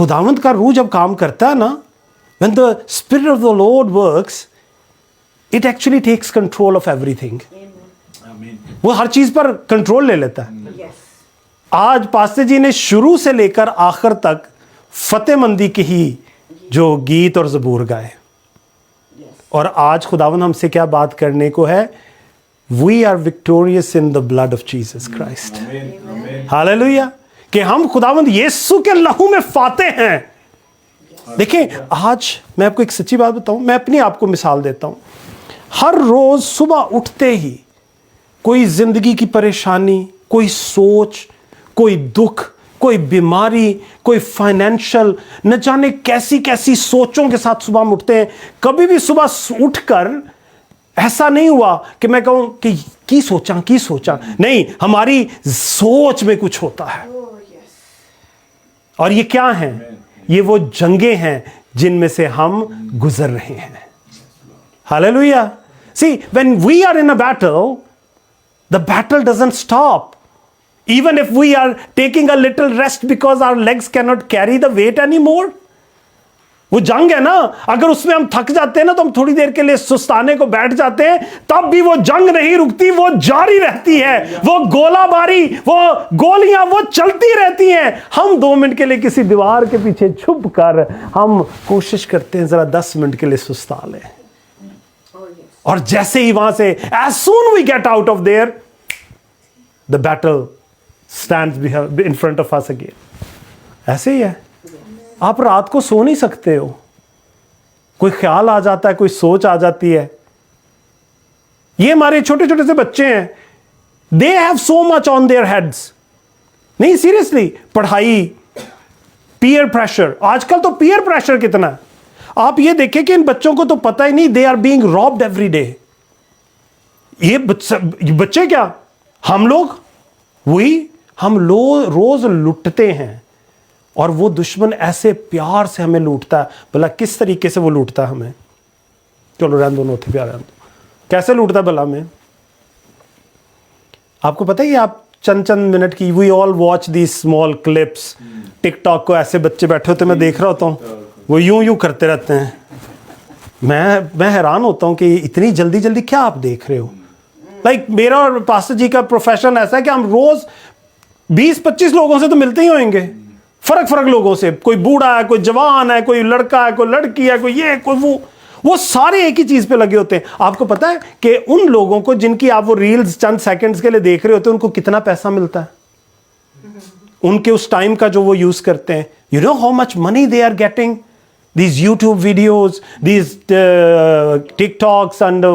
खुदावंद का रूह जब काम करता है ना, when the spirit of the Lord works, it actually takes control of everything. वो हर चीज पर कंट्रोल ले लेता है। आज पास्टर जी ने शुरू से लेकर आखिर तक फतेहमंदी की ही जो गीत और ज़बूर गाए, और आज खुदावंद हमसे क्या बात करने को है? We are victorious in the blood of Jesus Christ. Hallelujah, कि हम खुदावंद यीशु के लहू में फाते हैं। देखिए, आज मैं आपको एक सच्ची बात बताऊं, मैं अपनी आपको मिसाल देता हूं। हर रोज सुबह उठते ही कोई जिंदगी की परेशानी, कोई सोच, कोई दुख, कोई बीमारी, कोई फाइनेंशियल, न जाने कैसी कैसी सोचों के साथ सुबह हम उठते हैं। कभी भी सुबह उठकर ऐसा नहीं हुआ कि मैं कहूं कि की सोचा नहीं, हमारी सोच में कुछ होता है। और ये क्या है? ये वो जंगें हैं जिनमें से हम गुजर रहे हैं। Hallelujah. See, when we are in a battle, the battle doesn't stop. Even if we are taking a little rest because our legs cannot carry the weight anymore. वो जंग है ना, अगर उसमें हम थक जाते हैं ना तो हम थोड़ी देर के लिए सुस्ताने को बैठ जाते हैं, तब भी वो जंग नहीं रुकती, वो जारी रहती है। वो गोलाबारी, वो गोलियां वो चलती रहती हैं। हम 2 मिनट के लिए किसी दीवार के पीछे छुप कर हम कोशिश करते हैं जरा 10 मिनट के लिए सुस्ता लें, और जैसे ही वहां से as soon we get out of there, the battle stands in front of us again. ऐसे ही है। आप रात को सो नहीं सकते हो, कोई ख्याल आ जाता है, कोई सोच आ जाती है। ये हमारे छोटे छोटे से बच्चे हैं, they have so much on their heads. नहीं, सीरियसली, पढ़ाई, पीयर प्रेशर, आजकल तो पीयर प्रेशर कितना है। आप ये देखें कि इन बच्चों को तो पता ही नहीं, they are being robbed every day. ये बच्चे क्या, हम लोग रोज लुटते हैं, और वो दुश्मन ऐसे प्यार से हमें लूटता है। भला किस तरीके से वो लूटता है हमें? चलो रहने दो, नोते प्यार रहने दो। कैसे लूटता है भला हमें? आपको पता है, आप चंद मिनट की, we all watch the small clips. TikTok को ऐसे बच्चे बैठे होते मैं देख रहा होता हूँ, वो यूं करते रहते हैं। मैं हैरान होता हूँ कि इतनी जल्दी क्या आप देख रहे हो। लाइक मेरा और पास्टर जी का प्रोफेशन ऐसा है कि हम रोज 20-25 लोगों से तो मिलते ही होंगे, फर्क लोगों से। कोई बूढ़ा है, कोई जवान है, कोई लड़का है, कोई लड़की है, कोई ये कोई वो सारे एक ही चीज पे लगे होते हैं। आपको पता है कि उन लोगों को जिनकी आप वो रील्स चंद सेकंड्स के लिए देख रहे होते हैं, उनको कितना पैसा मिलता है? उनके उस टाइम का जो वो यूज करते हैं। You know how much money they are getting? These YouTube videos, these TikToks and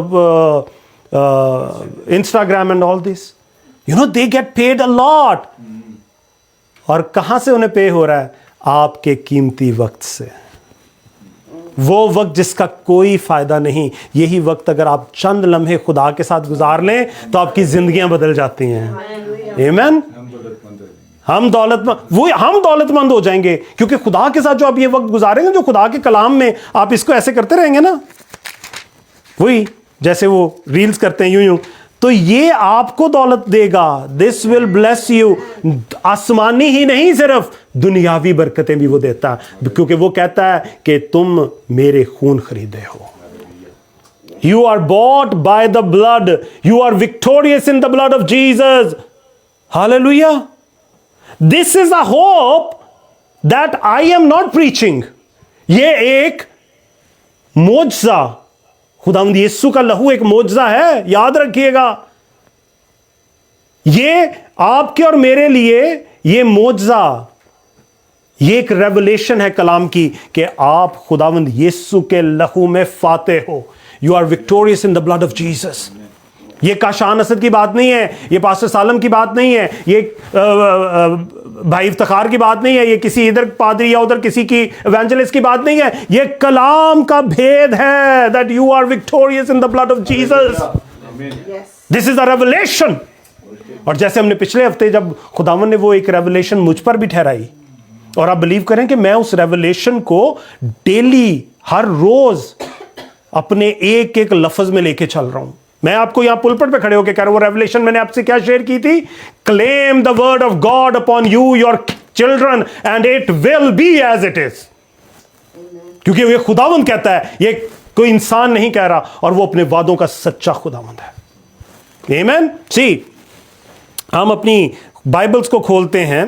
Instagram and all this, you know, they get paid a lot. और कहां से उन्हें पे हो रहा है? आपके कीमती वक्त से। वो वक्त जिसका कोई फायदा नहीं। यही वक्त अगर आप चंद लम्हे खुदा के साथ गुजार लें तो आपकी जिंदगियां बदल जाती हैं। आमीन। हम दौलतमंद हो जाएंगे, क्योंकि खुदा के साथ जो आप ये वक्त गुजारेंगे, जो खुदा के कलाम में आप इसको ऐसे करते रहेंगे ना, वही जैसे वो रील्स करते हैं यूं, तो ये आपको दौलत देगा। This will bless you. आसमानी ही नहीं, सिर्फ दुनियावी बरकतें भी वो देता है, क्योंकि वो कहता है कि तुम मेरे खून खरीदे हो। You are bought by the blood, you are victorious in the blood of Jesus. Hallelujah. This is a hope that I am not preaching. ये एक मोजज़ा, खुदावंद यीशु का लहू एक मोजज़ा है, याद रखिएगा। ये आपके और मेरे लिए ये मोजज़ा, ये एक रेवलेशन है कलाम की कि आप खुदावंद यीशु के लहू में फाते हो। You are victorious in the blood of Jesus. ये काशान असद की बात नहीं है, ये पास्टर सालम की बात नहीं है, ये भाई इफ्तिखार की बात नहीं है, ये किसी इधर पादरी या उधर किसी की एवेंजलिस्ट की बात नहीं है। ये कलाम का भेद है, that you are victorious in the blood of Jesus. This is a revelation. और जैसे हमने पिछले हफ्ते जब खुदावन ने वो एक रेवलेशन मुझ पर भी ठहराई, और आप बिलीव करें कि मैं उस रेवलेशन को डेली, हर रोज अपने एक एक लफ्ज में लेके चल रहा हूं। मैं आपको यहां पुलपट पे खड़े होकर कह रहा हूं, वो रेवलेशन मैंने आपसे क्या शेयर की थी? Claim the word of God upon you, your children and it will be as it is. क्योंकि ये खुदावंद कहता है, ये कोई इंसान नहीं कह रहा, और वो अपने वादों का सच्चा खुदावंद है। आमेन। सी, हम अपनी बाइबल्स को खोलते हैं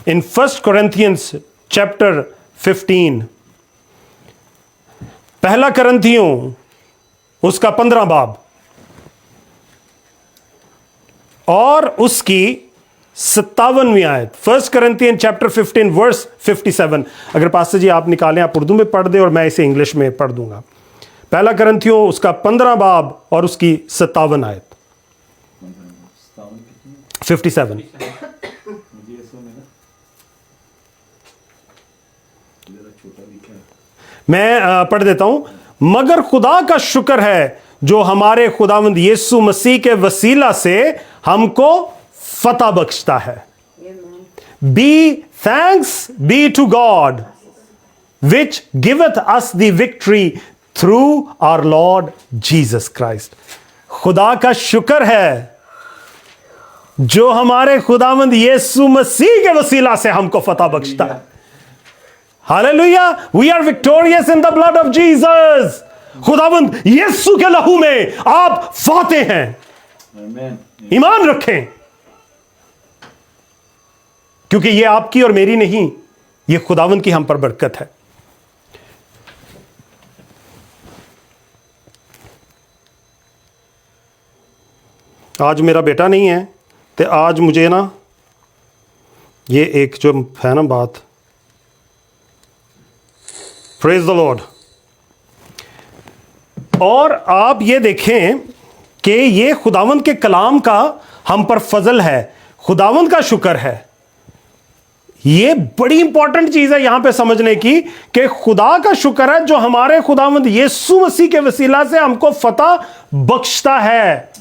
इन 1 Corinthians चैप्टर 15, पहला करंथियों उसका 15 बाब और उसकी 57वीं आयत। 1 Corinthians चैप्टर 15 वर्स 57। अगर पास्टर जी आप निकालें, आप उर्दू में पढ़ दें और मैं इसे इंग्लिश में पढ़ दूंगा। पहला करंथियों उसका 15 बाब और उसकी 57 आयत। 57। मैं पढ़ देता हूं। मगर खुदा का शुक्र है जो हमारे खुदावंद यीशु मसीह के वसीला से हमको फतह बख्शता है। Be thanks be to God which giveth us the victory through our Lord Jesus Christ. खुदा का शुक्र है जो हमारे खुदावंद यीशु मसीह के वसीला से हमको फतह बख्शता है। Hallelujah. We are victorious in the blood of Jesus. खुदावंद यीशु के लहू में आप फाते हैं। ईमान रखें, क्योंकि ये आपकी और मेरी नहीं, ये खुदावंद की हम पर बरकत है। आज मेरा बेटा नहीं है, तो आज मुझे ना ये एक जो है ना बात, प्रेज द लॉर्ड। और आप ये देखें कि ये खुदावंद के कलाम का हम पर फजल है, खुदावंद का शुक्र है। ये बड़ी इंपॉर्टेंट चीज है यहां पे समझने की कि खुदा का शुक्र है जो हमारे खुदावंद यीशु मसीह के वसीला से हमको फतह बख्शता है।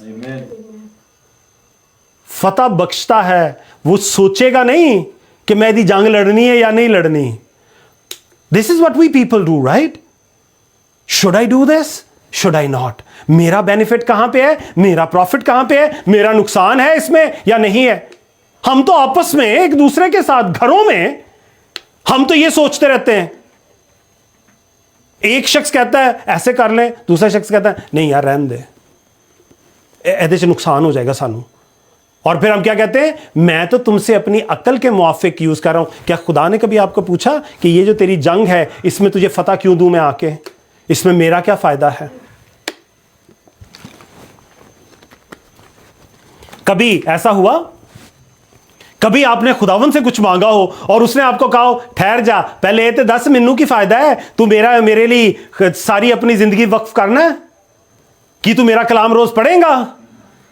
फतह बख्शता है। वो सोचेगा नहीं कि मैं यदि जंग लड़नी है या नहीं लड़नी। This is what we people do, right? Should I do this, should I not? मेरा बेनिफिट कहां पे है, मेरा प्रॉफिट कहां पे है, मेरा नुकसान है इसमें या नहीं है? हम तो आपस में एक दूसरे के साथ घरों में हम तो ये सोचते रहते हैं। एक शख्स कहता है ऐसे कर ले, दूसरा शख्स कहता है नहीं यार रहने दे, ऐसे से नुकसान हो जाएगा सानू। और फिर हम क्या कहते हैं, मैं तो तुमसे अपनी अकल के मुआफिक यूज कर रहा हूं। क्या खुदा ने कभी आपको पूछा कि ये जो तेरी जंग है इसमें तुझे फतह क्यों दूं मैं आके, इसमें मेरा क्या फायदा है? कभी ऐसा हुआ, कभी आपने खुदावन से कुछ मांगा हो और उसने आपको कहा हो ठहर जा, पहले ये तो 10 मिनू की फायदा है, तू मेरे लिए सारी अपनी जिंदगी वक्फ करना है कि तू मेरा कलाम रोज पढ़ेगा,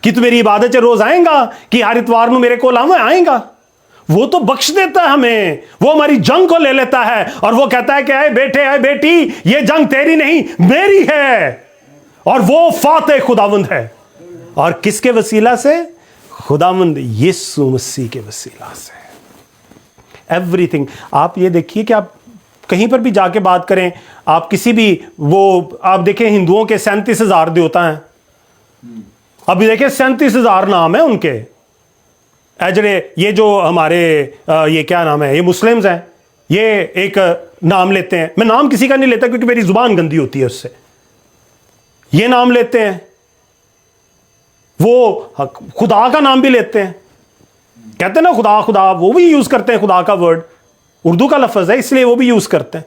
कि तू मेरी इबादत रोज आएगा, कि हर इतवार में मेरे को आएगा। वो तो बख्श देता है हमें, वो हमारी जंग को ले लेता है और वो कहता है कि आए बेटे आए बेटी, ये जंग तेरी नहीं मेरी है। और वो फाते खुदावंद है। और किसके वसीला से? खुदावंद यीशु मसीह के वसीला से। एवरीथिंग। आप ये देखिए कि आप कहीं पर भी जाके बात करें, आप किसी भी वो आप देखें हिंदुओं के 37,000 देवता हैं। अभी देखें 37,000 नाम है उनके। एजरे ये जो हमारे ये क्या नाम है, ये मुस्लिम्स हैं, ये एक नाम लेते हैं। मैं नाम किसी का नहीं लेता क्योंकि मेरी जुबान गंदी होती है उससे। ये नाम लेते हैं, वो खुदा का नाम भी लेते हैं, कहते हैं ना खुदा खुदा, वो भी यूज करते हैं खुदा का वर्ड, उर्दू का लफ्ज है इसलिए वो भी यूज करते हैं।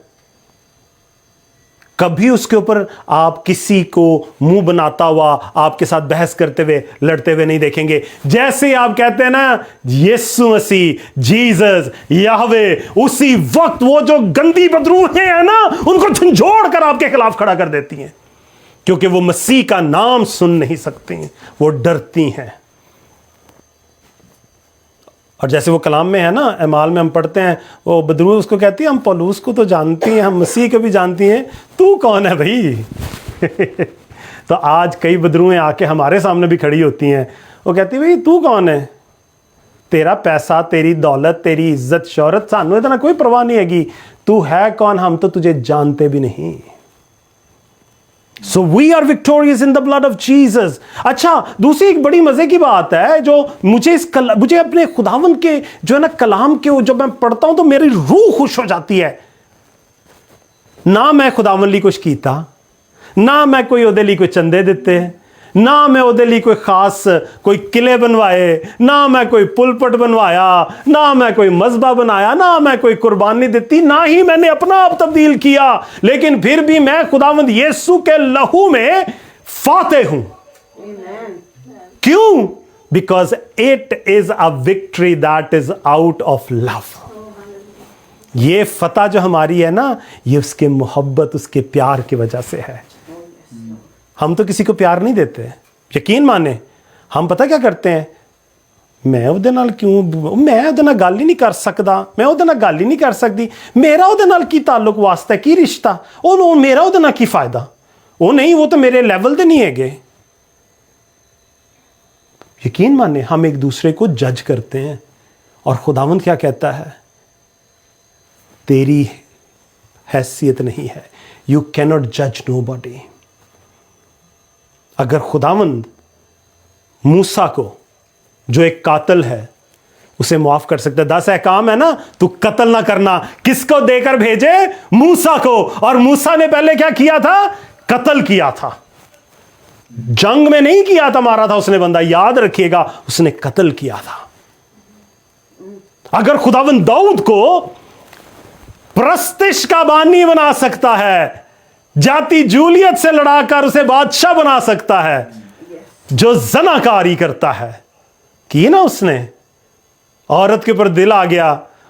कभी उसके ऊपर आप किसी को मुंह बनाता हुआ आपके साथ बहस करते हुए लड़ते हुए नहीं देखेंगे। जैसे आप कहते हैं ना यीशु मसीह, जीसस, याहवे, उसी वक्त वो जो गंदी बदरूहें हैं ना उनको झंझोड़ कर आपके खिलाफ खड़ा कर देती हैं, क्योंकि वो मसीह का नाम सुन नहीं सकती, वो डरती हैं। और जैसे वो कलाम में है ना, अमाल में हम पढ़ते हैं, वो बदरू उसको कहती है हम पौलुस को तो जानती हैं, हम मसीह को भी जानती हैं, तू कौन है भाई? तो आज कई बदरूएं आके हमारे सामने भी खड़ी होती हैं, वो कहती है भाई तू कौन है? तेरा पैसा, तेरी दौलत, तेरी इज्जत शौहरत, सानू इतना कोई परवाह नहीं हैगी। तू है कौन? हम तो तुझे जानते भी नहीं। So we are victorious in the blood of Jesus. अच्छा, दूसरी एक बड़ी मजे की बात है जो मुझे अपने खुदावन के जो है ना कलाम के जब मैं पढ़ता हूं तो मेरी रूह खुश हो जाती है। ना मैं खुदावन ਲਈ कुछ कीता, ना मैं कोई ਉਹਦੇ ਲਈ कोई चंदे दिते, ना मैं ਉਹਦੇ ਲਈ कोई खास कोई किले बनवाए, ना मैं कोई पुलपट बनवाया, ना मैं कोई मज़बा बनाया, ना मैं कोई कुर्बानी दी, ना ही मैंने अपना आप तब्दील किया, लेकिन फिर भी मैं खुदावंद यीशु के लहू में फाते हूं। क्यों? Because it is a victory that is out of love. ये फतह जो हमारी है ना, ये उसके मोहब्बत, उसके प्यार की वजह से है। हम तो किसी को प्यार नहीं देते, यकीन माने। हम पता क्या करते हैं, मैं ਉਹਦੇ ਨਾਲ क्यों, मैं ਉਹਦੇ ਨਾਲ ਗੱਲ ही नहीं कर सकता, मैं ਉਹਦੇ ਨਾਲ ਗੱਲ ही नहीं कर सकती, मेरा ਉਹਦੇ ਨਾਲ की ताल्लुक वास्ता है, की रिश्ता, ਉਹ मेरा ਉਹਦੇ ਨਾਲ की फायदा, वो नहीं, वो तो मेरे लेवल ਤੇ नहीं हैगे। यकीन माने हम एक दूसरे को जज करते हैं, और खुदावंद क्या कहता है, तेरी हैसियत नहीं है, यू कैनॉट जज नोबडी। अगर खुदावंद मूसा को, जो एक कातिल है, उसे माफ कर सकता है, 10 अहकाम है ना, तू कत्ल ना करना, किसको देकर भेजे? मूसा को। और मूसा ने पहले क्या किया था? कत्ल किया था। जंग में नहीं किया था, मारा था उसने बंदा, याद रखिएगा, उसने कत्ल किया था। अगर खुदावंद दाऊद को प्रस्तिश का बानी बना सकता है, जाति जूलियत से लड़ाकर उसे बादशाह बना सकता है, जो जनाकारी करता है, की ना उसने, औरत के ऊपर दिल आ गया,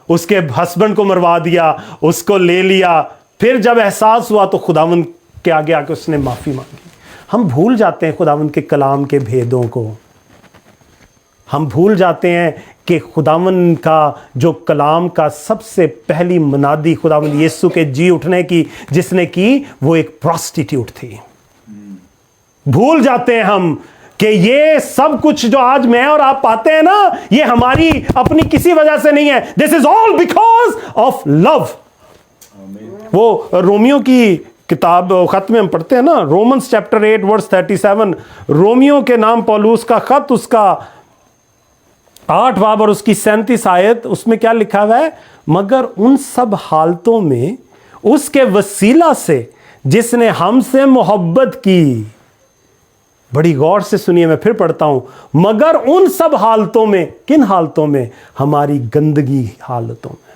उसके हस्बैंड को मरवा दिया, उसको ले लिया, फिर जब एहसास हुआ तो खुदावंद के आगे आके उसने माफी मांगी। हम भूल जाते हैं खुदावंद के कलाम के भेदों को, हम भूल जाते हैं कि खुदावंद का जो कलाम का सबसे पहली मुनादी खुदावंद यीशु के जी उठने की जिसने की, वो एक प्रोस्टिट्यूट थी। भूल जाते हैं हम कि ये सब कुछ जो आज मैं और आप पाते हैं ना, ये हमारी अपनी किसी वजह से नहीं है, this is all because of love. वो रोमियो की किताब खत में हम पढ़ते हैं ना, रोमन्स चैप्टर 8 वर्स 37, रोमियो के नाम पौलुस का खत, उसका 8 बाब और उसकी 37 आयत, उसमें क्या लिखा हुआ है? मगर उन सब हालतों में उसके वसीला से जिसने हमसे मोहब्बत की, बड़ी गौर से सुनिए, मैं फिर पढ़ता हूं, मगर उन सब हालतों में, किन हालतों में? हमारी गंदगी हालतों में,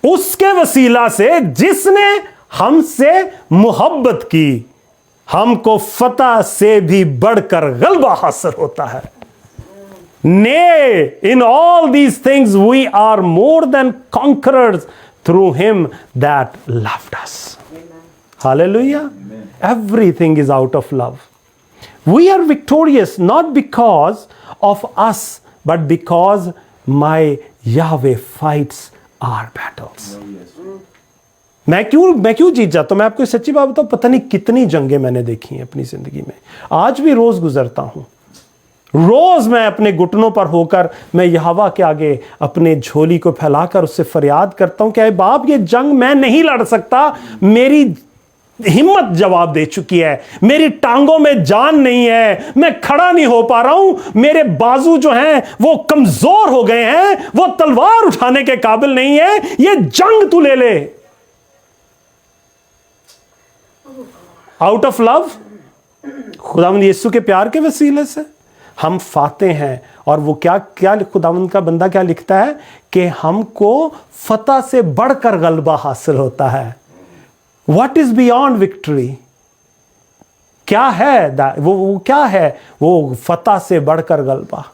उसके वसीला से जिसने हमसे मोहब्बत की, हमको फतह से भी बढ़कर गलबा हासिल होता है। Nay, in all these things we are more than conquerors through him that loved us. Amen. Hallelujah. Amen. Everything is out of love. We are victorious not because of us, but because my Yahweh fights our battles. मैं क्यों जीत जाता हूं? मैं आपको सच्ची बात बताऊं, पता नहीं कितनी जंगें मैंने देखी हैं अपनी जिंदगी में, आज भी रोज गुजरता हूं। रोज मैं अपने घुटनों पर होकर मैं यहोवा के आगे अपने झोली को फैलाकर उससे फरियाद करता हूं कि ऐ बाप, ये जंग मैं नहीं लड़ सकता, मेरी हिम्मत जवाब दे चुकी है, मेरी टांगों में जान नहीं है, मैं खड़ा नहीं हो पा रहा हूं, मेरे बाजू जो हैं वो कमजोर हो गए हैं, वो तलवार उठाने के काबिल नहीं है, ये जंग तू ले ले। आउट ऑफ लव, खुदावंद यीशु के प्यार के वसीले से हम फाते हैं। और वो क्या खुदावंद का बंदा क्या लिखता है कि हमको फतह से बढ़कर गलबा हासिल होता है। What is beyond victory? क्या है वो क्या है? वो फतह से बढ़कर गलबा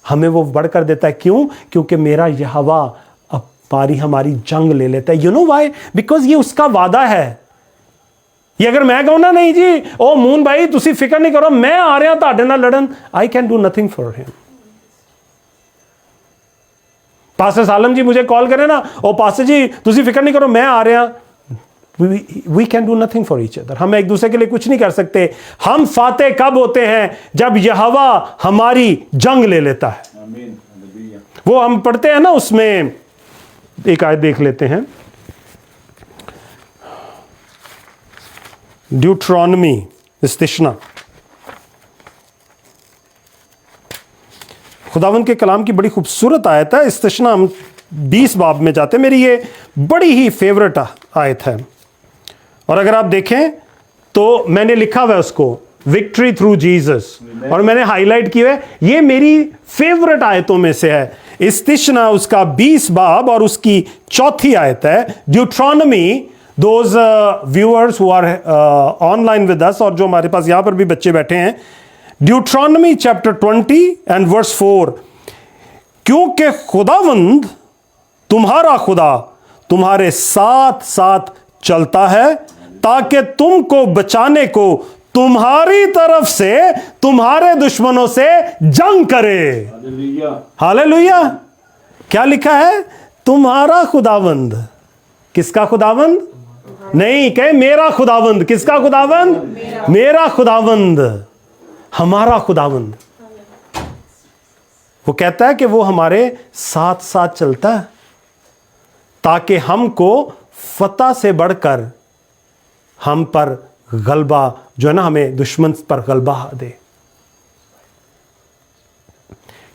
हमें वो बढ़कर देता है। क्यों? क्योंकि मेरा यहोवा हमारी जंग ले लेता है। You know why? बिकॉज ये उसका वादा है। ये अगर मैं कहूं ना, नहीं जी ओ मून भाई तुसी फिक्र नहीं करो, मैं आ रहा तुहाडे नाल लड़न, I can do nothing for him. Pastor सालम जी मुझे कॉल करे ना, ओ पास्टर जी तुसी फिक्र नहीं करो, मैं आ रहा, we can do nothing for each other. हम एक दूसरे के लिए कुछ नहीं कर सकते। हम फाते कब होते हैं? जब यहोवा हमारी जंग ले लेता है। वो हम पढ़ते हैं ना, उसमें एक आयत देख लेते हैं, ड्यूट्रॉनमी, इस्तिश्ना। खुदावंद के कलाम की बड़ी खूबसूरत आयत है इस्तिश्ना। हम 20 बाब में जाते हैं, मेरी ये बड़ी ही फेवरेट आयत है। और अगर आप देखें तो मैंने लिखा हुआ है उसको, विक्ट्री थ्रू जीसस, और मैंने हाईलाइट किया है, ये मेरी फेवरेट आयतों में से है। इस्तिश्ना उसका 20 बाब और उसकी 4थी आयत है। Deuteronomy, those viewers who are online with us, और जो हमारे पास यहां पर भी बच्चे बैठे हैं, ड्यूट्रॉनमी चैप्टर 20 एंड वर्स 4, क्योंकि खुदावंद तुम्हारा खुदा तुम्हारे साथ साथ चलता है ताकि तुमको बचाने को तुम्हारी तरफ से तुम्हारे दुश्मनों से जंग करे। हालेलुया। क्या लिखा है? तुम्हारा खुदावंद। किसका खुदावंद? नहीं, कहे मेरा खुदावंद। किसका खुदावंद? मेरा खुदावंद, हमारा खुदावंद। वो कहता है कि वो हमारे साथ साथ चलता है ताकि हमको फतह से बढ़कर हम पर गलबा, जो है ना, हमें दुश्मन पर गलबा दे।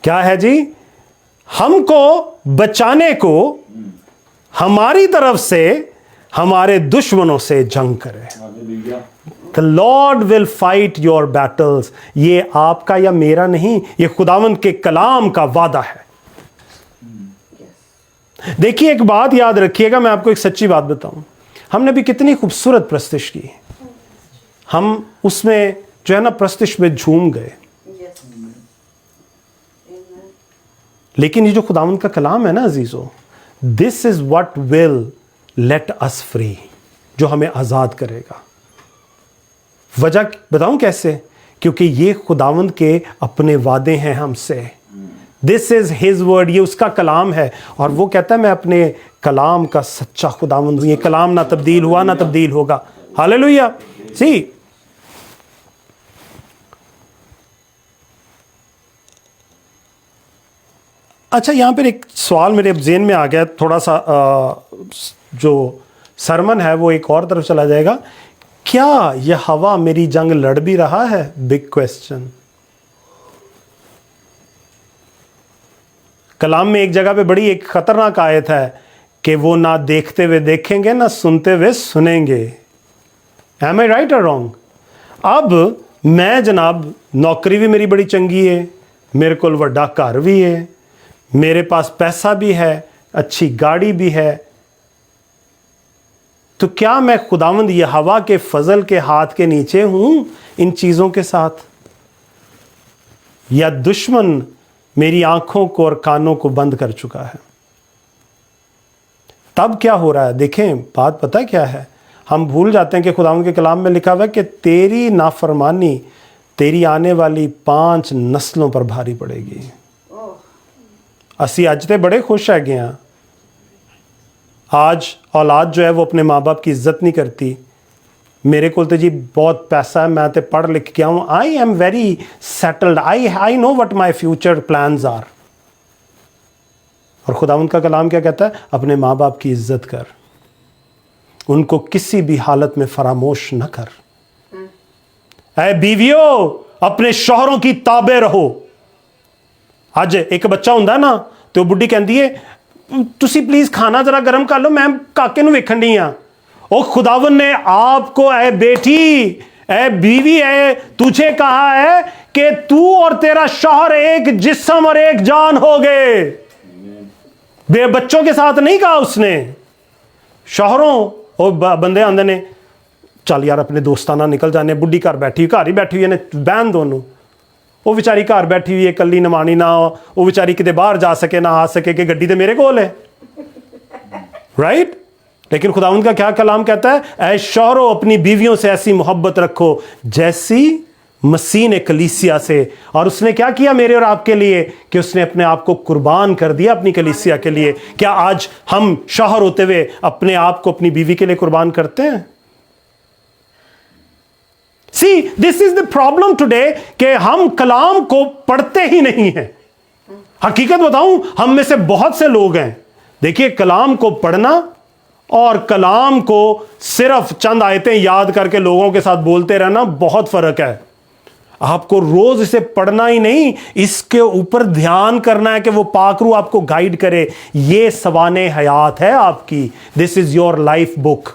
क्या है जी? हमको बचाने को हमारी तरफ से हमारे दुश्मनों से जंग करे। The Lord will fight your battles। ये आपका या मेरा नहीं, ये खुदावंद के कलाम का वादा है। देखिए, एक बात याद रखिएगा, मैं आपको एक सच्ची बात बताऊं। हमने भी कितनी खूबसूरत प्रस्तुति की, हम उसमें जो है ना प्रस्तुति में झूम गए। लेकिन ये जो खुदावंद का कलाम है ना अजीजों, this is what will let us free, जो हमें आजाद करेगा। वजह बताऊं कैसे? क्योंकि ये खुदावंद के अपने वादे हैं हमसे। दिस इज हिज वर्ड, ये उसका कलाम है। और वो कहता है मैं अपने कलाम का सच्चा खुदावंद हूं। ये कलाम ना तब्दील हुआ ना तब्दील होगा। हालेलुया। सी, अच्छा, यहां पर एक सवाल मेरे ज़हन में आ गया, थोड़ा सा जो सरमन है वो एक और तरफ चला जाएगा। क्या यह हवा मेरी जंग लड़ भी रहा है? Big question. कलाम में एक जगह पे बड़ी एक खतरनाक आयत है कि वो ना देखते हुए देखेंगे ना सुनते हुए सुनेंगे। एम आई राइट और रॉन्ग? अब मैं जनाब, नौकरी भी मेरी बड़ी चंगी है, मेरे को वड्डा घर भी है, मेरे पास पैसा भी है, अच्छी गाड़ी भी है, तो क्या मैं खुदावंद ये हवा के फजल के हाथ के नीचे हूं इन चीजों के साथ? या दुश्मन मेरी आंखों को और कानों को बंद कर चुका है? तब क्या हो रहा है? देखें, बात पता है क्या है? हम भूल जाते हैं कि खुदावंद के कलाम में लिखा हुआ है कि तेरी नाफरमानी तेरी आने वाली 5 नस्लों पर भारी पड़ेगी। असी अज ते बड़े खुश है गए। आज औलाद जो है वो अपने माँ बाप की इज्जत नहीं करती। मेरे को तो जी बहुत पैसा है, मैं तो पढ़ लिख गया हूँ, I am very settled, I know what my future plans are. और खुदावंद का कलाम क्या कहता है? अपने माँ बाप की इज्जत कर, उनको किसी भी हालत में फरामोश न कर। ऐ बीवियों, अपने शौहरों की ताबे रहो। आज एक बच्चा हुंदा ना तो बुढ़ी कहती है तुसी प्लीज खाना जरा गर्म कर लो, मैं काके नूं वेखण दी हां। ओ खुदावन ने आपको, ऐ बेटी, ऐ बीवी, ऐ तुझे कहा है कि तू और तेरा शौहर एक जिस्म और एक जान हो गए। बे बच्चों के साथ नहीं कहा उसने। शौहरों, ओ बंदे आंदे ने, चल यार अपने दोस्तां नाल निकल जाने, बुढ़ी घर बैठी, घर ही बैठी हुई ने, बहन दोनों, वो बेचारी घर बैठी हुई है कली नमानी ना, वो बेचारी किते बाहर जा सके ना आ सके कि गड्डी तो मेरे कोल है, राइट? लेकिन खुदावंद का क्या कलाम कहता है? ऐ शौहरों, अपनी बीवियों से ऐसी मोहब्बत रखो जैसी मसीह ने कलीसिया से। और उसने क्या किया मेरे और आपके लिए? कि उसने अपने आप को कुर्बान कर दिया अपनी कलीसिया के लिए। क्या आज हम शौहर होते हुए अपने आप को अपनी बीवी के लिए कुर्बान करते हैं? See, this is the problem today कि हम कलाम को पढ़ते ही नहीं हैं। हकीकत बताऊं, हम में से बहुत से लोग हैं, देखिए, कलाम को पढ़ना और कलाम को सिर्फ चंद आयतें याद करके लोगों के साथ बोलते रहना, बहुत फर्क है। आपको रोज इसे पढ़ना ही नहीं, इसके ऊपर ध्यान करना है कि वो पाक रूह आपको गाइड करे। ये सवाने हयात है आपकी। This is your life book.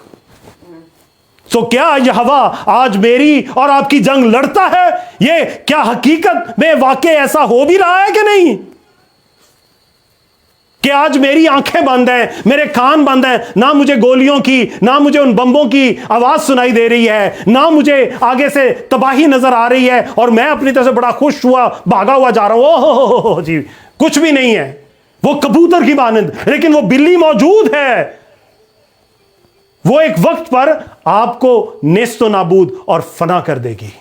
So क्या यहोवा आज मेरी और आपकी जंग लड़ता है? ये क्या हकीकत में वाकई ऐसा हो भी रहा है कि नहीं, कि आज मेरी आंखें बंद हैं, मेरे कान बंद हैं, ना मुझे गोलियों की, ना मुझे उन बम्बों की आवाज सुनाई दे रही है, ना मुझे आगे से तबाही नजर आ रही है, और मैं अपनी तरफ से बड़ा खुश हुआ भागा हुआ जा रहा हूं। ओह जी, कुछ भी नहीं है। वो कबूतर की मानंद, लेकिन वो बिल्ली मौजूद है। वो एक वक्त पर आपको नेस्तो नाबूद और फना कर देगी।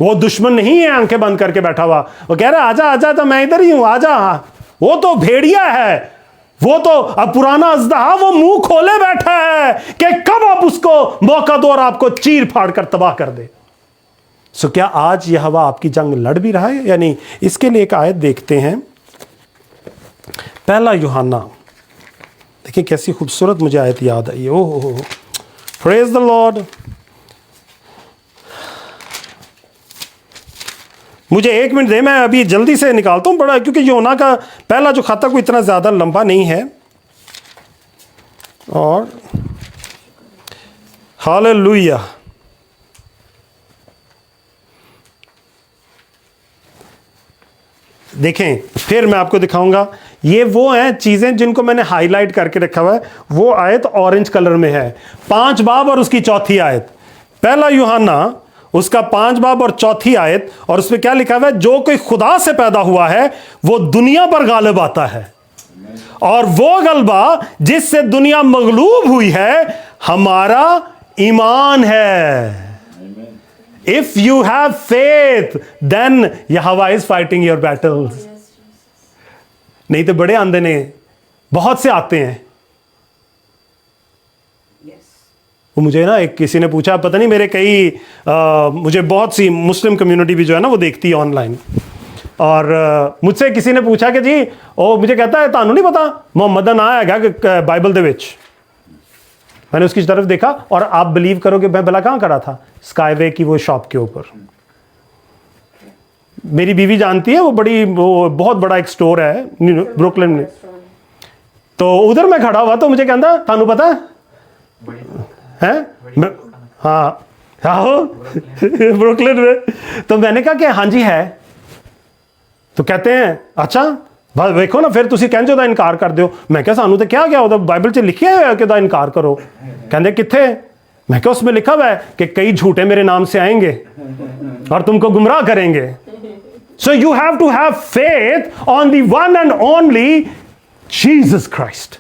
वो दुश्मन नहीं है आंखें बंद करके बैठा हुआ, वो कह रहा आजा आजा, तो मैं इधर ही हूं, आजा। वो तो भेड़िया है, वो तो अब पुराना अजदहा, वो मुंह खोले बैठा है कि कब आप उसको मौका दो और आपको चीर फाड़ कर तबाह कर दे। सो क्या आज यहोवा आपकी जंग लड़ भी रहा है या नहीं? इसके लिए एक आयत देखते हैं, पहला यूहन्ना। देखिए कैसी खूबसूरत मुझे आयत याद आई। ओह, प्रेज द लॉर्ड। मुझे 1 मिनट दे, मैं अभी जल्दी से निकालता हूँ बड़ा, क्योंकि यूहन्ना का पहला जो खाता कोई इतना ज़्यादा लंबा नहीं है। और हालेलुया, देखें फिर मैं आपको दिखाऊंगा। ये वो हैं चीज़ें जिनको मैंने हाईलाइट करके रखा हुआ है। वो आयत ऑरेंज कलर में है, 5 बाब और उसकी चौथी आयत। पहला यूहन्ना उसका 5 बाब और चौथी आयत, और उसमें क्या लिखा हुआ है? जो कोई खुदा से पैदा हुआ है वो दुनिया पर गालिब आता है, और वो गलबा जिससे दुनिया मगलूब हुई है हमारा ईमान है। If you have faith then Jehovah is fighting your battles. नहीं तो बड़े आंदे ने बहुत से आते हैं। वो मुझे ना एक किसी ने पूछा, पता नहीं मेरे कई मुझे बहुत सी मुस्लिम कम्युनिटी भी जो है ना वो देखती है ऑनलाइन, और मुझसे किसी ने पूछा कि जी मुझे कहता है तानू नहीं पता मोहम्मद ना आएगा कि बाइबल दे विच। मैंने उसकी तरफ देखा और आप बिलीव करोगे मैं भला कहाँ खड़ा था? स्काईवे की वो शॉप के ऊपर। मेरी बीवी जानती है, वो बहुत बड़ा एक स्टोर है ब्रुकलिन में। तो उधर मैं खड़ा हुआ तो मुझे कहता तानू पता है? हाँ ब्रुकलिन में। तो मैंने कहा कि हाँ जी है। तो कहते हैं अच्छा बस देखो ना फिर तुसी कहंदे हो इनकार कर दो। मैं क्या सानू तो क्या गया होता बाइबल च लिखिया हुआ है कि इनकार करो। कहते किथे? मैं क्या उसमें लिखा हुआ है कि कई झूठे मेरे नाम से आएंगे और तुमको गुमराह करेंगे। So you have to have faith on the one and only Jesus Christ.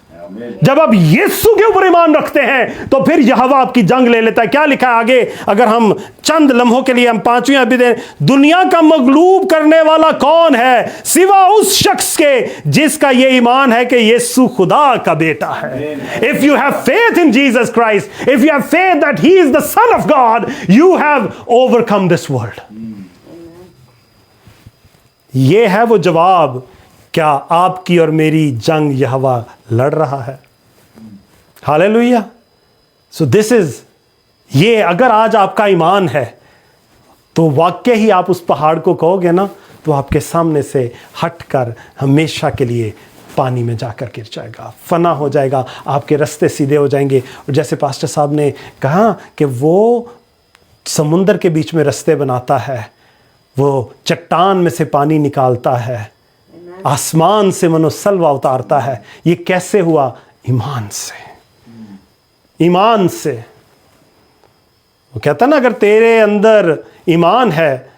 जब आप यीशु के ऊपर ईमान रखते हैं तो फिर यहोवा आपकी जंग ले लेता है। क्या लिखा है आगे? अगर हम चंद लम्हों के लिए हम 5वीं अभी दें, दुनिया का मगलूब करने वाला कौन है सिवा उस शख्स के जिसका ये ईमान है कि यीशु खुदा का बेटा है। If you have faith in Jesus Christ, if you have faith that he is the son of God, you have overcome this world. ये है वो जवाब। क्या आपकी और मेरी जंग यहोवा लड़ रहा है? हालेलुया। सो दिस इज ये अगर आज आपका ईमान है तो वाकई ही आप उस पहाड़ को कहोगे ना तो आपके सामने से हटकर हमेशा के लिए पानी में जाकर गिर जाएगा, फना हो जाएगा, आपके रास्ते सीधे हो जाएंगे। और जैसे पास्टर साहब ने कहा कि वो समुंदर के बीच में रास्ते बनाता है, वो चट्टान में से पानी निकालता है, आसमान से मनोसलवा उतारता है। ये कैसे हुआ? ईमान से। ईमान से। वो कहता ना अगर तेरे अंदर ईमान है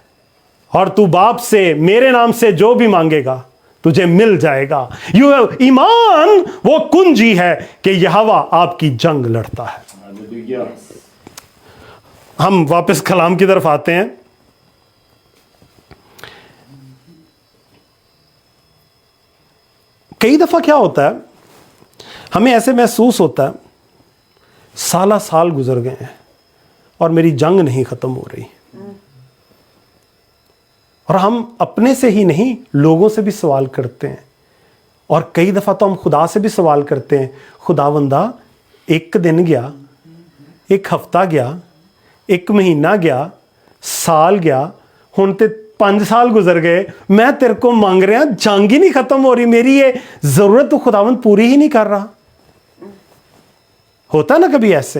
और तू बाप से मेरे नाम से जो भी मांगेगा तुझे मिल जाएगा। ईमान वो कुंजी है कि यहोवा आपकी जंग लड़ता है। हम वापस कलाम की तरफ आते हैं। कई दफ़ा क्या होता है हमें ऐसे महसूस होता है साल गुजर गए हैं और मेरी जंग नहीं ख़त्म हो रही। और हम अपने से ही नहीं लोगों से भी सवाल करते हैं, और कई दफ़ा तो हम खुदा से भी सवाल करते हैं, खुदावंदा एक दिन गया, एक हफ्ता गया, एक महीना गया, साल गया, हुण ते 5 साल गुजर गए, मैं तेरे को मांग रहा, जंग ही नहीं खत्म हो रही, मेरी ये जरूरत तो खुदावंद पूरी ही नहीं कर रहा। होता ना कभी ऐसे?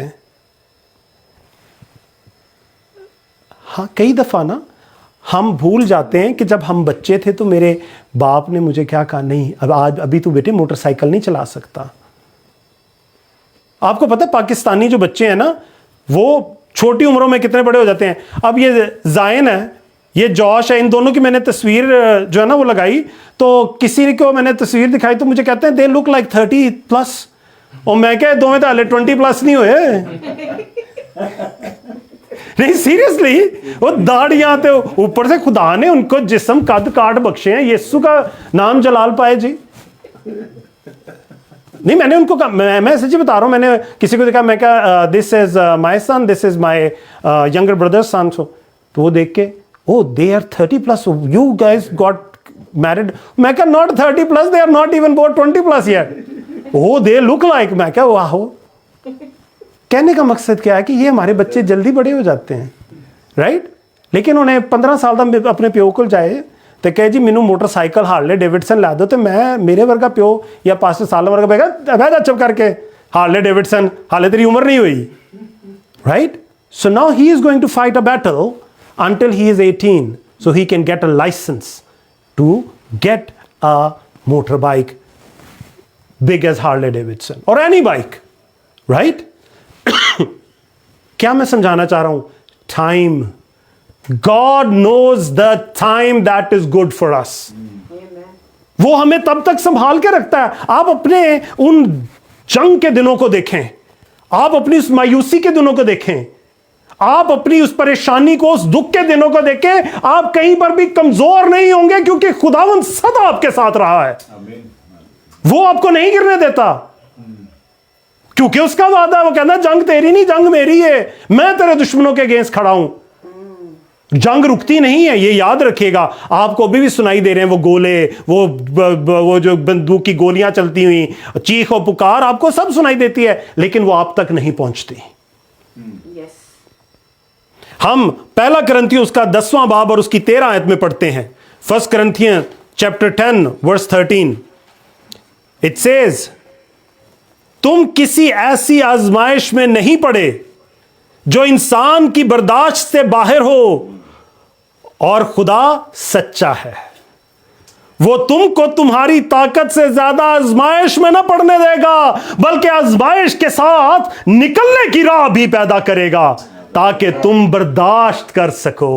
हाँ, कई दफा ना हम भूल जाते हैं कि जब हम बच्चे थे तो मेरे बाप ने मुझे क्या कहा, नहीं अभी तू बेटे मोटरसाइकिल नहीं चला सकता। आपको पता है पाकिस्तानी जो बच्चे हैं ना, वो छोटी उम्रों में कितने बड़े हो जाते हैं। अब ये जायन है, ये जॉश है, इन दोनों की मैंने तस्वीर जो है ना वो लगाई, तो किसी को मैंने तस्वीर दिखाई तो मुझे कहते हैं दे लुक लाइक 30+, और मैं क्या दोवें तो हाले 20+ नहीं हुए। नहीं सीरियसली, वो दाढ़ियां तो ऊपर से खुदा ने उनको जिस्म कद काट बख्शे हैं, यीशु का नाम जलाल पाए जी। नहीं मैंने उनको कहा, मैं सच्ची बता रहा हूं, मैंने किसी को देखा, मैं क्या this is my son, this is my younger brother son, तो वो देख के oh they are 30+, you guys got married, मैं क्या not 30+, they are not even about 20+ yet, oh they look like, मैं क्या वाह। कहने का मकसद क्या है कि ये हमारे बच्चे जल्दी बड़े हो जाते हैं, राइट? लेकिन उन्हें 15 साल तक अपने प्यो को जाए तो कहे जी मैनू मोटरसाइकिल हार्ले डेविडसन ला दो, तो मैं मेरे वर्गा प्यो या 5 साल वर्गा बह चुप करके हार्ले डेविडसन, हाले तेरी उम्र नहीं हुई, right? So now he is going to fight a battle until he is 18, so he can get a license to get a motorbike big as Harley Davidson or any bike, right? क्या मैं समझाना चाह रहा हूं? Time. God knows the time that is good for us. वो हमें तब तक संभाल के रखता है। आप अपने उन जंग के दिनों को देखें, आप अपनी उस मायूसी के दिनों को देखें, आप अपनी उस परेशानी को, उस दुख के दिनों को देखें, आप कहीं पर भी कमजोर नहीं होंगे, क्योंकि खुदावंद सदा आपके साथ रहा है। वो आपको नहीं गिरने देता, क्योंकि उसका वादा है, वो कहना जंग तेरी नहीं, जंग मेरी है, मैं तेरे दुश्मनों के अगेंस्ट खड़ा हूं। जंग रुकती नहीं है, ये याद रखिएगा। आपको अभी भी सुनाई दे रहे हैं वो गोले, वो जो बंदूक की गोलियां चलती हुई, चीख और पुकार आपको सब सुनाई देती है, लेकिन वो आप तक नहीं पहुंचती। हम 1 करंथियों उसका 10वां बाब और उसकी 13 आयत में पढ़ते हैं। 1 करंथियन चैप्टर 10 वर्स 13, इट सेज, तुम किसी ऐसी आजमाइश में नहीं पड़े जो इंसान की बर्दाश्त से बाहर हो, और खुदा सच्चा है, वो तुमको तुम्हारी ताकत से ज्यादा आजमाइश में ना पड़ने देगा, बल्कि आजमाइश के साथ निकलने की राह भी पैदा करेगा ताकि तुम बर्दाश्त कर सको।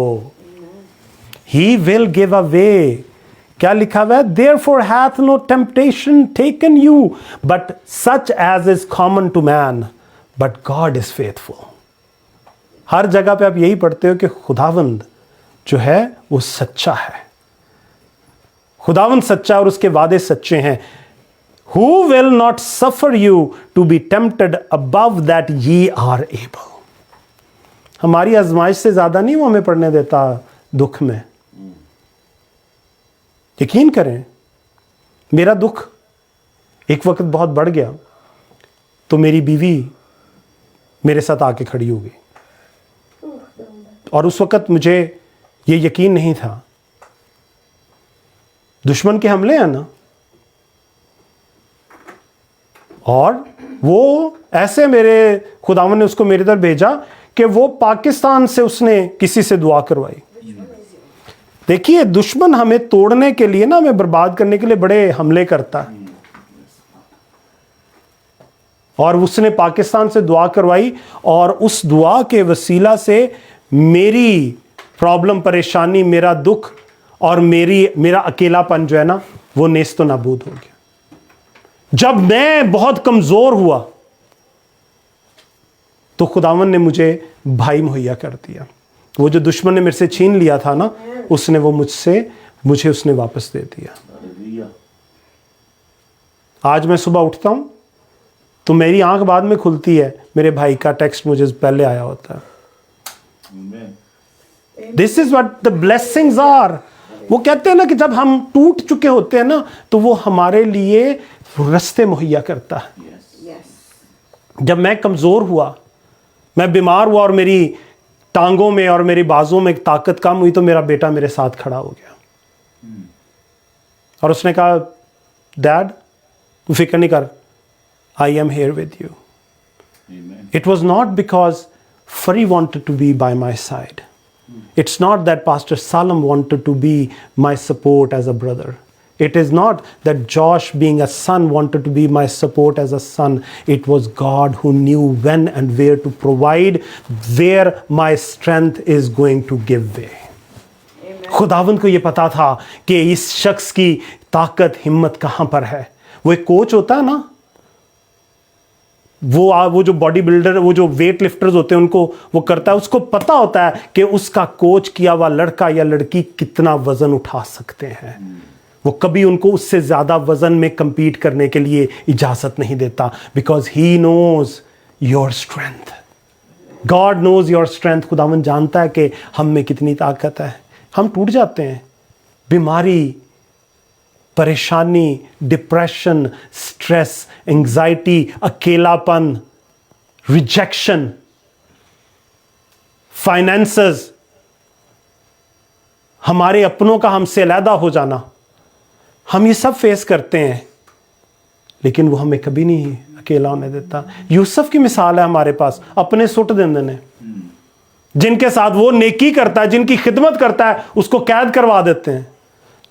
He will give a way. क्या लिखा हुआ है? Therefore hath no temptation taken you, but such as is common to man. But God is faithful. हर जगह पे आप यही पढ़ते हो कि खुदावंद जो है वो सच्चा है। खुदावंद सच्चा और उसके वादे सच्चे हैं। Who will not suffer you to be tempted above that ye are able. हमारी आजमाइश से ज्यादा नहीं वो हमें पढ़ने देता दुख में। यकीन करें, मेरा दुख एक वक्त बहुत बढ़ गया तो मेरी बीवी मेरे साथ आके खड़ी हो गई, और उस वक्त मुझे ये यकीन नहीं था। दुश्मन के हमले हैं ना, और वो ऐसे मेरे खुदावन ने उसको मेरी तरफ भेजा कि वो पाकिस्तान से उसने किसी से दुआ करवाई। देखिए, दुश्मन हमें तोड़ने के लिए ना, हमें बर्बाद करने के लिए बड़े हमले करता है, और उसने पाकिस्तान से दुआ करवाई, और उस दुआ के वसीला से मेरी प्रॉब्लम, परेशानी, मेरा दुख और मेरा अकेलापन जो है ना, वो नेस्तो नाबूद हो गया। जब मैं बहुत कमजोर हुआ तो खुदावन ने मुझे भाई मुहैया कर दिया। वो जो दुश्मन ने मेरे से छीन लिया था ना, उसने वो मुझे उसने वापस दे दिया। आज मैं सुबह उठता हूं तो मेरी आंख बाद में खुलती है, मेरे भाई का टेक्स्ट मुझे पहले आया होता है। This is what the blessings are. वो कहते हैं ना कि जब हम टूट चुके होते हैं ना, तो वो हमारे लिए रास्ते मुहैया करता है। जब मैं कमज़ोर हुआ, मैं बीमार हुआ और मेरी टांगों में और मेरी बाजों में ताकत कम हुई, तो मेरा बेटा मेरे साथ खड़ा हो गया और उसने कहा, डैड तू फिक्र नहीं कर, I am here with you. It was not because Fari wanted to be by my side. It's not that Pastor Salam wanted to be my support as a brother. It is not that Josh, being a son, wanted to be my support as a son. It was God who knew when and where to provide, where my strength is going to give way. खुदावंद को ये पता था कि इस शख्स की ताकत, हिम्मत कहाँ पर है. वो एक कोच होता है ना, वो जो बॉडी बिल्डर, वो जो वेट लिफ्टर्स होते हैं, उनको वो करता है, उसको पता होता है कि उसका कोच किया हुआ लड़का या लड़की कितना वजन उठा सकते हैं. वो कभी उनको उससे ज़्यादा वजन में compete करने के लिए इजाज़त नहीं देता, because he knows your strength. God knows your strength. खुदावन जानता है कि हम में कितनी ताकत है. हम टूट जाते हैं. बीमारी, परेशानी, डिप्रेशन, स्ट्रेस, एंजाइटी, अकेलापन, रिजेक्शन, फाइनेंसेस, हमारे अपनों का हमसे अलहदा हो जाना, हम ये सब फेस करते हैं, लेकिन वो हमें कभी नहीं अकेला होने देता. यूसुफ की मिसाल है हमारे पास, अपने सुट देने ने, जिनके साथ वो नेकी करता है, जिनकी खिदमत करता है, उसको कैद करवा देते हैं,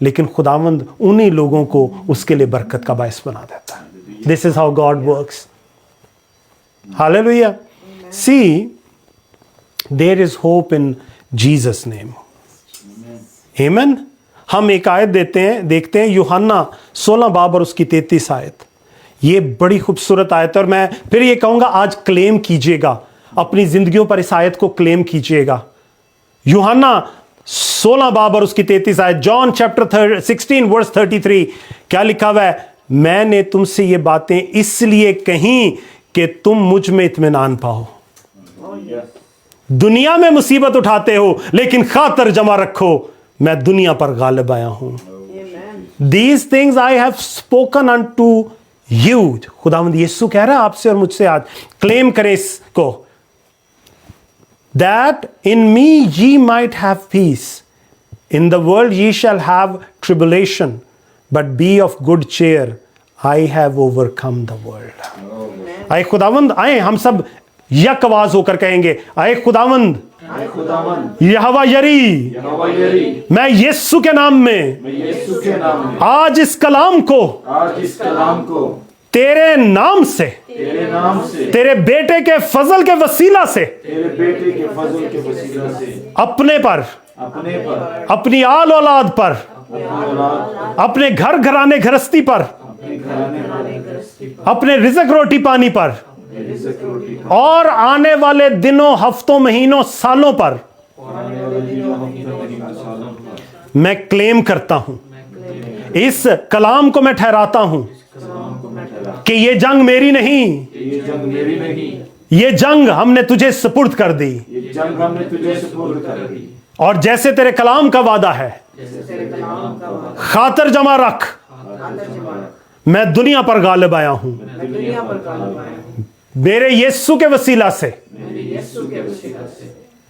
लेकिन खुदावंद उन्हीं लोगों को उसके लिए बरकत का बायस बना देता है. This is how God works. Hallelujah. See, there is hope in Jesus name. Amen. हम एक आयत देखते हैं यूहन्ना 16 बाब और उसकी 33 आयत. ये बड़ी खूबसूरत आयत है और मैं फिर ये कहूंगा, आज क्लेम कीजिएगा अपनी जिंदगियों पर, इस आयत को क्लेम कीजिएगा. यूहन्ना 16 बाब और उसकी 33 आयत. John chapter 16 verse 33. क्या लिखा हुआ है? मैंने तुमसे ये बातें इसलिए कहीं कि तुम मुझ में इत्मीनान पाओ. दुनिया में मुसीबत उठाते हो, लेकिन खातर जमा रखो, मैं दुनिया पर गालिब आया हूं. These things I have spoken unto you. खुदावंद यीशु कह रहा है आपसे और मुझसे आज. क्लेम करें इसको. That in me ye might have peace. In the world ye shall have tribulation, but be of good cheer. I have overcome the world. आए खुदावंद, आए हम सब यक आवाज होकर कहेंगे, आए खुदावंद, यहोवा यरी, मैं यीशु के नाम में आज इस कलाम को तेरे नाम से, तेरे बेटे के फजल के वसीला से अपने पर, अपनी आल औलाद पर, अपने घर घराने गृहस्थी पर, अपने रिज़्क रोटी पानी पर और आने वाले दिनों, हफ्तों, महीनों, सालों पर मैं क्लेम करता हूं. इस कलाम को मैं ठहराता हूं कि ये जंग मेरी नहीं, ये जंग हमने तुझे सुपुर्द कर दी. और जैसे तेरे कलाम का वादा है, खातर जमा रख, मैं दुनिया पर गालिब आया हूं. मेरे यीशु के वसीला से,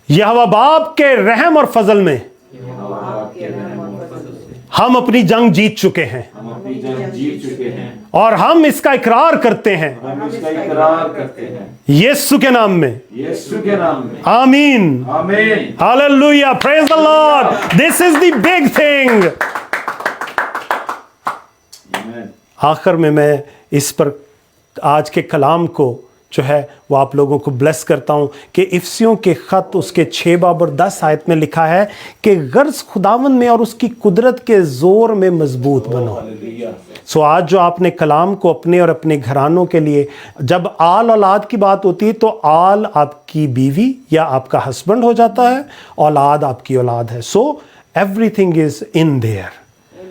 यहोवा बाप के रहम और फजल में हम अपनी जंग जीत चुके हैं. और हम इसका इकरार करते हैं यीशु के नाम में. आमीन. Hallelujah. Praise the Lord. This is the big thing. आखिर में मैं इस पर आज के कलाम को जो है वो आप लोगों को ब्लेस करता हूं कि इफ्सियों के खत उसके 6 बाब और 10 आयत में लिखा है कि गर्ज खुदावंद में और उसकी कुदरत के जोर में मजबूत बनो. सो आज जो आपने कलाम को अपने और अपने घरानों के लिए, जब आल औलाद की बात होती है तो आल आपकी बीवी या आपका हस्बैंड हो जाता है, औलाद आपकी औलाद है. So everything is in there.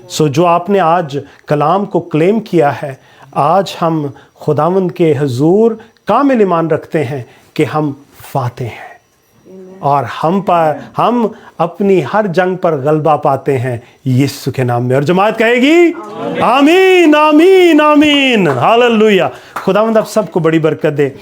So जो आपने आज कलाम को क्लेम किया है, आज हम खुदावंद के हुजूर कामिल ईमान रखते हैं कि हम फाते हैं और हम अपनी हर जंग पर गलबा पाते हैं यीशु के नाम में. और जमात कहेगी आमीन, आमीन, आमीन. हालेलुया. खुदावंद आप सबको बड़ी बरकत दे.